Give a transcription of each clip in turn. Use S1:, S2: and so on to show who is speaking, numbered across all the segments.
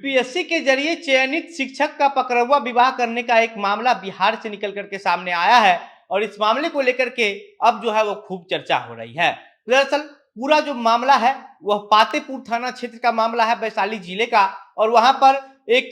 S1: BPSC के जरिए चयनित शिक्षक का पकड़वा विवाह करने का एक मामला बिहार से निकल करके सामने आया है और इस मामले को लेकर के अब जो है वो खूब चर्चा हो रही है। दरअसल पूरा जो मामला है वह पातेपुर थाना क्षेत्र का मामला है, वैशाली जिले का। और वहां पर एक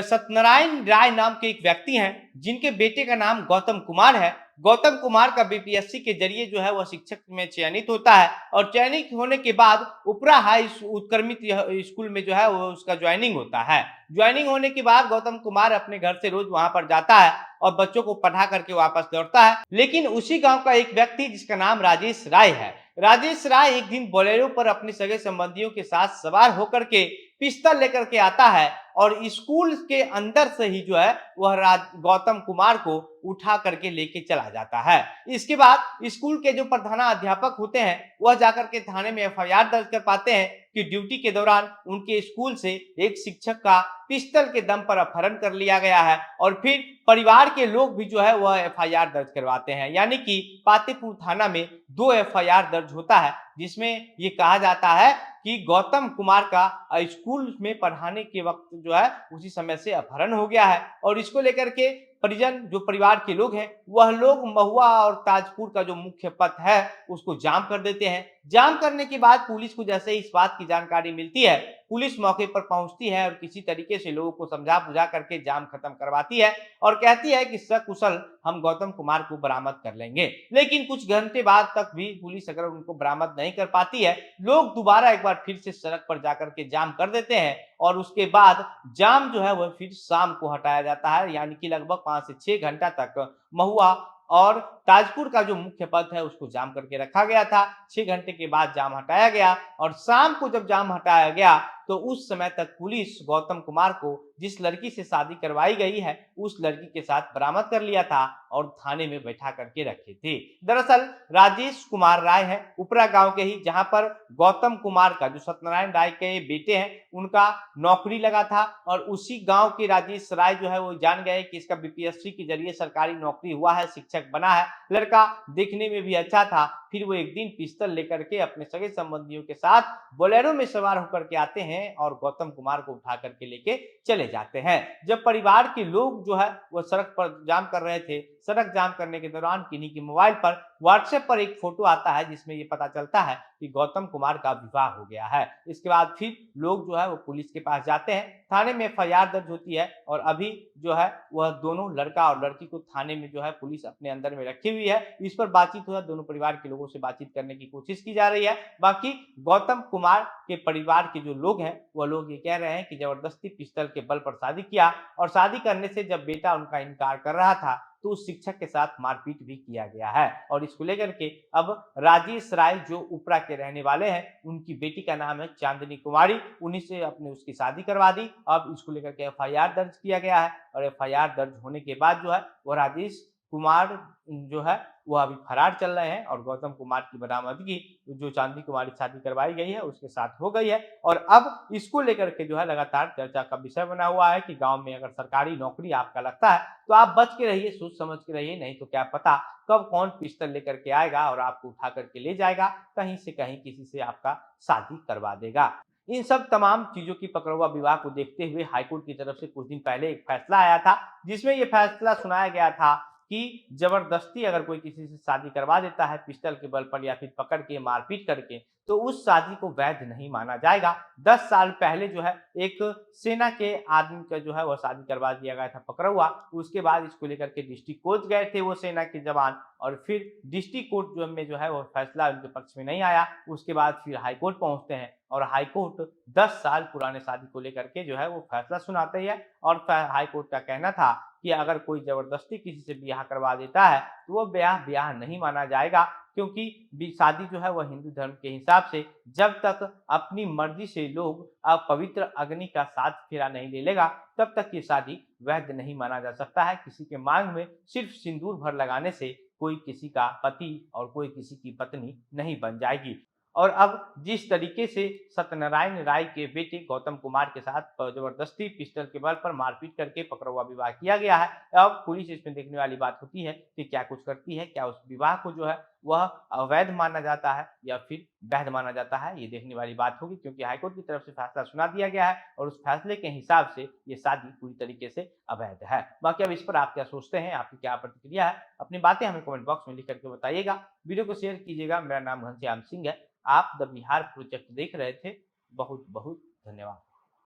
S1: सत्यनारायण राय नाम के एक व्यक्ति हैं जिनके बेटे का नाम गौतम कुमार है। गौतम कुमार का बीपीएससी के जरिए जो है वह शिक्षक में चयनित होता है और चयनित होने के बाद उपरा हाई उत्क्रमित स्कूल में जो है वो उसका ज्वाइनिंग होता है। ज्वाइनिंग होने के बाद गौतम कुमार अपने घर से रोज वहां पर जाता है और बच्चों को पढ़ा करके वापस लौटता है। लेकिन उसी गांव का एक व्यक्ति जिसका नाम राजेश राय है, राजेश राय एक दिन बोलेरो पर अपने सगे संबंधियों के साथ सवार होकर के पिस्तौल लेकर के आता है और स्कूल के अंदर से ही जो है वह गौतम कुमार को उठा करके लेके चला जाता है। इसके बाद स्कूल के जो प्रधानाध्यापक होते हैं वह जाकर के थाने में एफआईआर दर्ज कर पाते हैं कि ड्यूटी के दौरान उनके स्कूल से एक शिक्षक का पिस्तौल के दम पर अपहरण कर लिया गया है। और फिर परिवार के लोग भी जो है वह एफआईआर दर्ज करवाते हैं, यानी कि पातेपुर थाना में 2 एफआईआर दर्ज होता है जिसमें ये कहा जाता है कि गौतम कुमार का स्कूल में पढ़ाने के वक्त जो है उसी समय से अपहरण हो गया है। और इसको लेकर के परिजन जो परिवार के लोग हैं वह लोग महुआ और ताजपुर का जो मुख्य पथ है उसको जाम कर देते हैं। जाम करने के बाद पुलिस को जैसे इस बात की जानकारी मिलती है, पुलिस मौके पर पहुंचती है और किसी तरीके से लोगों को समझा बुझा करके जाम खत्म करवाती है और कहती है कि सकुशल हम गौतम कुमार को बरामद कर लेंगे। लेकिन कुछ घंटे बाद तक भी पुलिस अगर उनको बरामद नहीं कर पाती है, लोग दोबारा एक बार फिर से सड़क पर जाकर के जाम कर देते हैं और उसके बाद जाम जो है वह फिर शाम को हटाया जाता है, यानी कि लगभग 5 से 6 घंटा तक महुआ और ताजपुर का जो मुख्य पथ है उसको जाम करके रखा गया था। 6 घंटे के बाद जाम हटाया गया और शाम को जब जाम हटाया गया तो उस समय तक पुलिस गौतम कुमार को जिस लड़की से शादी करवाई गई है उस लड़की के साथ बरामद कर लिया था और थाने में बैठा करके रखे थे। दरअसल राजेश कुमार राय है उपरा गांव के ही, जहां पर गौतम कुमार का जो सत्यनारायण राय के बेटे हैं उनका नौकरी लगा था और उसी गांव के राजेश राय जो है वो जान गए कि इसका बीपीएससी के जरिए सरकारी नौकरी हुआ है, शिक्षक बना है, लड़का देखने में भी अच्छा था। फिर वो एक दिन पिस्तौल लेकर के अपने सगे संबंधियों के साथ बोलेरो में सवार होकर के आते हैं और गौतम कुमार को उठा करके लेके चले जाते हैं। जब परिवार के लोग जो है वो सड़क पर जाम कर रहे थे, सड़क जाम करने के दौरान किन्हीं के मोबाइल पर व्हाट्सएप पर एक फोटो आता है जिसमें ये पता चलता है कि गौतम कुमार का विवाह हो गया है। इसके बाद फिर लोग जो है वो पुलिस के पास जाते हैं, थाने में एफआईआर दर्ज होती है और अभी जो है वह दोनों लड़का और लड़की को थाने में जो है पुलिस अपने अंदर में रखी हुई है। इस पर बातचीत हुआ, दोनों परिवार के लोगों से बातचीत करने की कोशिश की जा रही है। बाकी गौतम कुमार के परिवार के जो लोग हैं वह लोग ये कह रहे हैं कि जबरदस्ती पिस्तौल के बल पर शादी किया और शादी करने से जब बेटा उनका इनकार कर रहा था तो उस शिक्षक के साथ मारपीट भी किया गया है। और इसको लेकर के अब राजेश राय जो उपरा के रहने वाले हैं, उनकी बेटी का नाम है चांदनी कुमारी, उन्हीं से अपने उसकी शादी करवा दी। अब इसको लेकर के एफआईआर दर्ज किया गया है और एफआईआर दर्ज होने के बाद जो है वो राजेश कुमार जो है वो अभी फरार चल रहे हैं और गौतम कुमार की बरामदगी जो चांदनी कुमारी शादी करवाई गई है उसके साथ हो गई है। और अब इसको लेकर के जो है लगातार चर्चा का विषय बना हुआ है कि गांव में अगर सरकारी नौकरी आपका लगता है तो आप बच के रहिए, सोच समझ के रहिए, नहीं तो क्या पता कब कौन पिस्तौल लेकर के आएगा और आपको उठा करके ले जाएगा, कहीं से कहीं किसी से आपका शादी करवा देगा। इन सब तमाम चीजों की पकड़वा विवाह को देखते हुए हाईकोर्ट की तरफ से कुछ दिन पहले एक फैसला आया था जिसमें यह फैसला सुनाया गया था कि जबरदस्ती अगर कोई किसी से शादी करवा देता है पिस्तौल के बल पर या फिर पकड़ के मारपीट करके तो उस शादी को वैध नहीं माना जाएगा। 10 साल पहले जो है एक सेना के आदमी का जो है वह शादी करवा दिया गया था पकड़ा। उसके बाद इसको लेकर के डिस्ट्रिक्ट कोर्ट गए थे वो सेना के जवान और फिर डिस्ट्रिक्ट कोर्ट जो में जो है वो फैसला उनके पक्ष में नहीं आया। उसके बाद फिर हाईकोर्ट पहुंचते हैं और हाईकोर्ट 10 साल पुराने शादी को लेकर के जो है वो फैसला सुनाते हैं और हाईकोर्ट का कहना था कि अगर कोई जबरदस्ती किसी से ब्याह करवा देता है तो वो ब्याह नहीं माना जाएगा, क्योंकि शादी जो है वह हिंदू धर्म के हिसाब से जब तक अपनी मर्जी से लोग पवित्र अग्नि का साथ फेरा नहीं ले लेगा तब तक ये शादी वैध नहीं माना जा सकता है। किसी के मांग में सिर्फ सिंदूर भर लगाने से कोई किसी का पति और कोई किसी की पत्नी नहीं बन जाएगी। और अब जिस तरीके से सत्यनारायण राय के बेटे गौतम कुमार के साथ जबरदस्ती पिस्टल के बल पर मारपीट करके पकड़वा विवाह किया गया है, अब पुलिस इसमें देखने वाली बात होती है कि क्या कुछ करती है, क्या उस विवाह को जो है वह अवैध माना जाता है या फिर वैध माना जाता है, ये देखने वाली बात होगी, क्योंकि हाईकोर्ट की तरफ से फैसला सुना दिया गया है और उस फैसले के हिसाब से ये शादी पूरी तरीके से अवैध है। बाकी अब इस पर आप क्या सोचते हैं, आपकी क्या प्रतिक्रिया है, अपनी बातें हमें कमेंट बॉक्स में लिख करके बताइएगा। वीडियो को शेयर कीजिएगा। मेरा नाम घनश्याम सिंह है। आप द बिहार प्रोजेक्ट देख रहे थे। बहुत बहुत धन्यवाद।